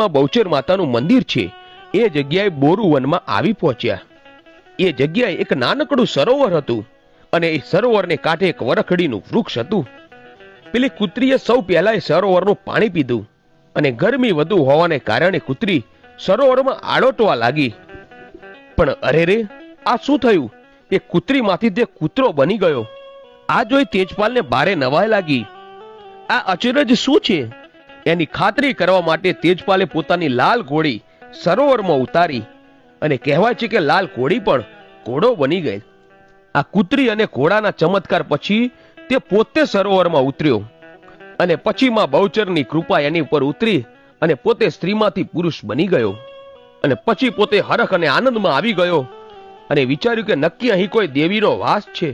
માં બહુચર માતાનું મંદિર છે એ જગ્યાએ બોરુવનમાં આવી પહોંચ્યા। એ જગ્યાએ એક નાનકડું સરોવર હતું અને એ સરોવરને કાંઠે એક વરખડીનું વૃક્ષ હતું। પેલી કૂતરીએ સૌ પહેલા એ સરોવરનું પાણી પીધું અને ગરમી વધુ હોવાને કારણે કૂતરી સરોવરમાં આળોટવા લાગી। પણ અરે રે, આ શું થયું? એ કૂતરીમાંથી તે કૂતરો બની ગયો। આ જોઈ તેજપાલને ભારે નવાઈ લાગી। આ અચરજ શું છે? એની ખાતરી કરવા માટે તેજપાલે પોતાની લાલ ઘોડી સરોવરમાં ઉતારી અને કહેવાય છે કે લાલ ઘોડી પણ ઘોડો બની ગઈ। આ કૂતરી અને ઘોડાના ચમત્કાર પછી તે પોતે સરોવરમાં ઉતર્યો અને પછી માં બહુચરની કૃપા એની ઉપર ઉતરી અને પોતે સ્ત્રીમાંથી પુરુષ બની ગયો અને પછી પોતે હરખ અને આનંદમાં આવી ગયો અને વિચાર્યું કે નક્કી અહીં કોઈ દેવીનો વાસ છે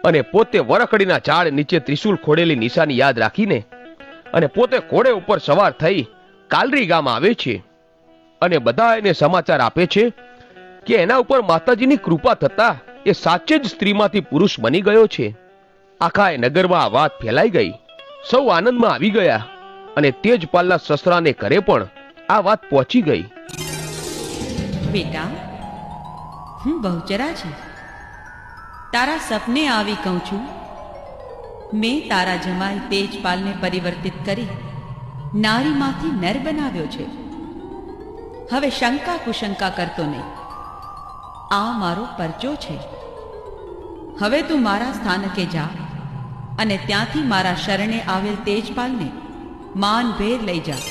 અને પોતે વરખડીના ઝાડ નીચે ત્રિશુલ ખોડેલી નિશાની યાદ રાખીને અને પોતે ઘોડે ઉપર સવાર થઈ કાલરી ગામ આવે છે અને બધા એને સમાચાર આપે છે કે એના ઉપર માતાજીની કૃપા થતા એ સાચે જ સ્ત્રીમાંથી પુરુષ બની ગયો છે। આખા નગરમાં આ વાત ફેલાઈ ગઈ। સૌ આનંદમાં આવી ગયા અને તેજપાલના સસરાને ઘરે પણ આ વાત પહોંચી ગઈ। બેટા, હું બહુચરા છું। તારા સપને આવી કહું છું, મેં તારા જમાઈ તેજપાલને પરિવર્તિત કરી નારીમાંથી નર બનાવ્યો છે। હવે શંકા કુશંકા કરતો નહીં, આ મારો પરચો છે। હવે તું મારા સ્થાનકે જા અને ત્યાંથી મારા શરણે આવેલ તેજપાલને માનભેર લઈ જા।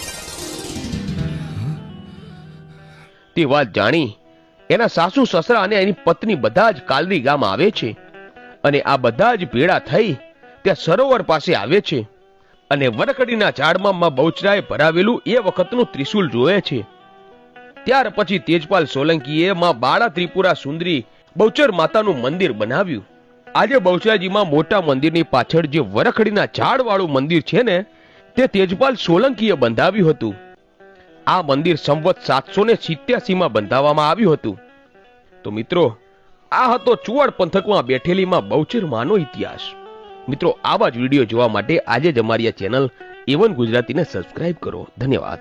તે વાત જાણી એના સાસુ સસરા અને એની પત્ની બધા જ કાલરી ગામ આવે છે અને આ બધા જ ભેળા થઈ ત્યાં સરોવર પાસે આવે છે અને વરખડીના ઝાડમાં માં બહુચરાએ ભરાવેલું એ વખતનું ત્રિશુલ જોવે છે। ત્યાર પછી તેજપાલ સોલંકીએ માં બાળા ત્રિપુરા સુંદરી બહુચર માતાનું મંદિર બનાવ્યું। આજે બહુચરાજીમાં મોટા મંદિરની પાછળ જે વરખડીના ઝાડ વાળું મંદિર છે ને, તે તેજપાલ સોલંકીએ બંધાવ્યું હતું। આ મંદિર સંવત 787 માં બંધાવવામાં આવ્યું હતું। તો મિત્રો, આ હતો ચુવાડ પંથકમાં બેઠેલી માં બહુચર માનો ઇતિહાસ। મિત્રો, આવા જ વિડીયો જોવા માટે આજે જ અમારી આ ચેનલ A1 ગુજરાતીને સબસ્ક્રાઇબ કરો। ધન્યવાદ।